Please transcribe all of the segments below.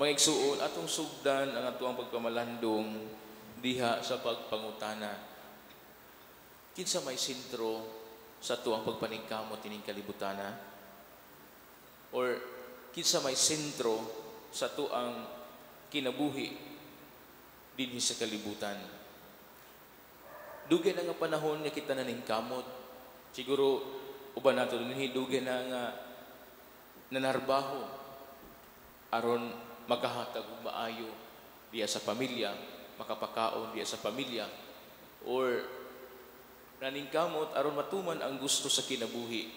Mga igsuon, atong sugdan ang atuang pagpamalandong diha sa pagpangutana. Kinsa may sentro sa atuang pagpaningkamot ining kalibutana? Or kinsa may sentro sa atuang kinabuhi dinhi sa kalibutan? Dugay na nga panahon nga kita naningkamot. Siguro uban nato dinhi dugay na nga nanarbaho aron makahatag og maayo diya sa pamilya, makapakaon diya sa pamilya, or naningkamot aron matuman ang gusto sa kinabuhi.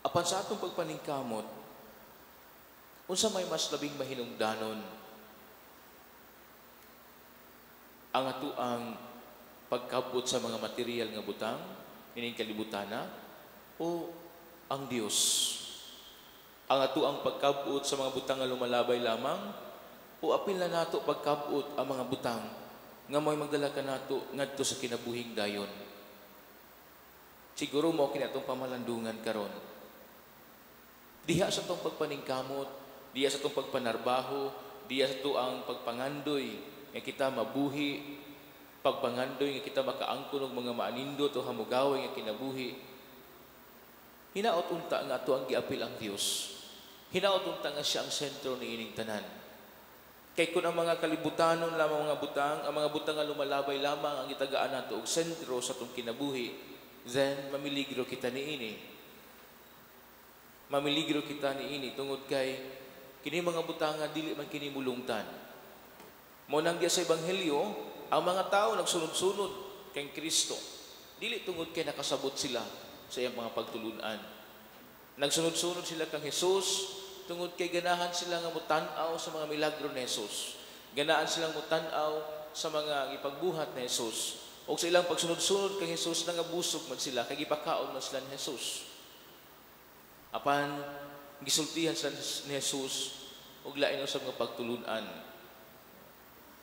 Apan sa atong pagpaningkamot, unsa may mas labing mahinungdanon? Ang atuang pagkabot sa mga material nga butang ining kalibutana o ang Dios? Ang atuang pagkabot sa mga butang nga lumalabay lamang o apil na nato pagkabot ang mga butang nga mo'y magdala ka nato ngadto sa kinabuhing dayon? Siguro mo kini atong pamalandungan karon. Diha sa tong pagpaningkamot, diha sa tong pagpanarbaho, diha sa tuang pagpangandoy nga kita mabuhi, pagpangandoy nga kita makaangkon og mga maanindot o hamugaway nga kinabuhi. Hinaot unta nga ato ang giapil ang Dios. Hinaot unta nga siya ang sentro ni ining tanan. Kay kun ang mga kalibutanon lamang mga butang, ang mga butang nga lumalabay lamang ang gitagaan nato og sentro sa atong kinabuhi, then mamiligro kita niini. Mamiligro kita niini tungod kay kini mga butang nga dili man kini mulungtan. Mao nang diya sa ebanghelyo, ang mga tao nagsunod-sunod kay Kristo. Dili tungod kay nakasabot sila sa iyang mga pagtulunan. Nagsunod-sunod sila kang Jesus tungod kay ganahan sila nga mutan-aw sa mga milagro ni Jesus. Ganahan silang mutan-aw sa mga ipagbuhat ni Jesus. O sa ilang pagsunod-sunod kay Jesus, nangabusog man sila, kay ipakaon man sila ni Jesus. Apan, gisultihan sila ni Jesus, og lain sa mga pagtulunan.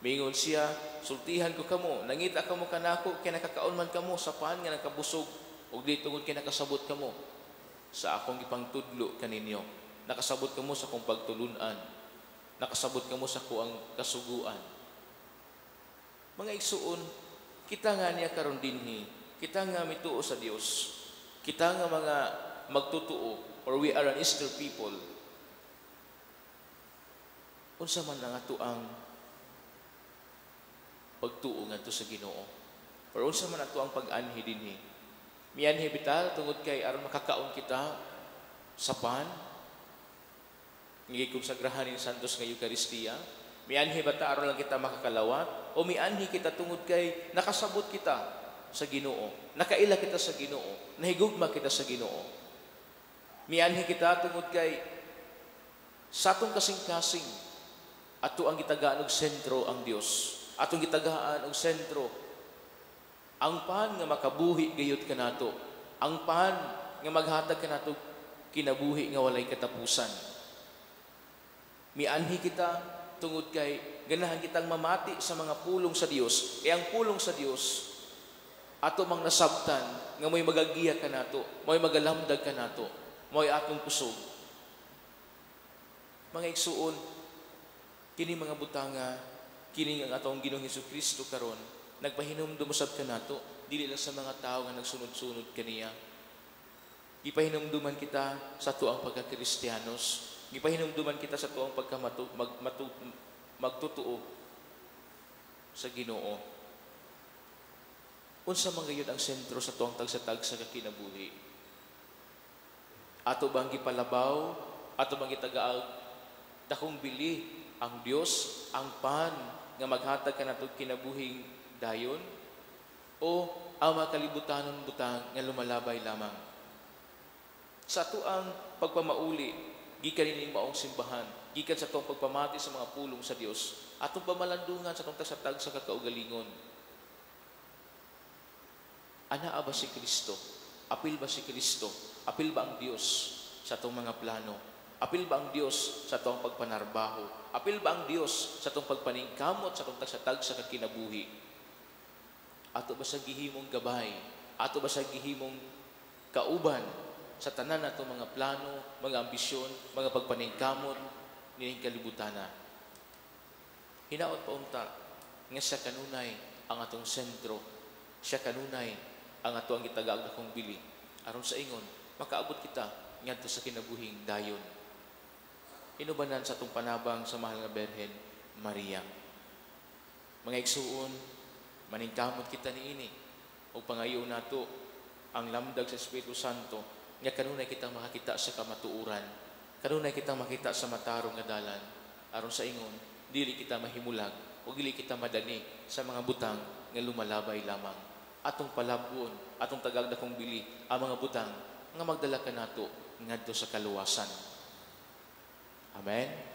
Mingon siya, sultihan ko kamo, nangita kamo kanako, kay nakakaon man kamo sa paan nga nakabusog, og di tungod kay nakasabot kamo sa akong ipangtudlo kaninyo. Nakasabot kamo sa akong pagtulunan. Nakasabot kamo sa kuang kasuguan. Mga igsuon, kita nga niya karon dinhi, kita nga mituo sa Dios. Kita nga mga magtutuo, or we are an Easter people. Unsa man ang atuang pagtuo ngadto sa Ginoo? Or unsa man atuang pag-anhi dinhi? Mianhi bitaw tungod kay aron makakaon kita sa pan, gikonsagrahan ni Santos nga Eucharistia. Mianhi bata aron lang kita makakalawat, o mianhi kita tungod kay nakasabot kita sa Ginoo, nakaila kita sa Ginoo, nahigugma kita sa Ginoo. Mianhi kita tungod kay sa atong kasing-kasing ato ang gitagaan og sentro ang Dios. Atong gitagaan og sentro ang pan nga makabuhi gayud kanato, ang pan nga maghatag kanato kinabuhi nga walay katapusan. Mianhi kita tungod kay ganahan kitang mamati sa mga pulong sa Dios. Kay ang pulong sa Dios ato mang nasabtan nga mo'y magagiya kanato, mo'y magalamdag kanato, mo'y atong kusog. Mga igsuon, kini mga butanga, kini ang atong Ginoong Hesukristo karon, nagpahinumdum usab kanato, dili lang sa mga tao nga nagsunod-sunod kaniya. Gipahinumduman kita sa tuang pagka-Kristiyanos. Gipahinumduman kita sa tuang magtutuo sa Ginoo. Unsa man gayud ang sentro sa tuang tagsa-tagsa sa kinabuhi? Ato bang gipalabaw? Ato bang gitagaag dakong bili ang Dios, ang pan nga maghatag kanato kinabuhing dayon? O ang mga kalibutanon butang nga lumalabay lamang? Sa tuang pagpamauli, gikan ining maong simbahan, gikan sa tuang pagpamati sa mga pulong sa Dios, atong pamalandungan sa tuang tagsa-tag sa kakaugalingon. Anaa ba si Kristo? Apil ba si Kristo? Apil ba ang Dios sa atong mga plano? Apil ba ang Dios sa atong pagpanarbaho? Apil ba ang Dios sa atong pagpaningkamot sa atong tagsa-tag sa kinabuhi? Ato ba sa gihimong gabay? Ato ba sa gihimong kauban sa tanan nato mga plano, mga ambisyon, mga pagpaningkamot nining kalibutana. Hinaot pa unta nga siya kanunay ang atong sentro, siya kanunay ang ato ang gitagaag akong bili aron sa ingon makaabot kita ngadto sa kinabuhing dayon. Inubanan sa atong panabang sa mahal nga Berhen Maria. Mga igsuon, maningkamot kita niini o pangayo nato ang lamdag sa Espiritu Santo nga kanunay kitang makakita sa kamatuuran, kanunay kitang makita sa matarong nga dalan aron sa ingon dili kita mahimulag o dili kita madani sa mga butang nga lumalabay lamang. Atong palabon, atong tagagdakong bili ang mga butang nga magdala kanato ngadto sa kaluwasan. Amen.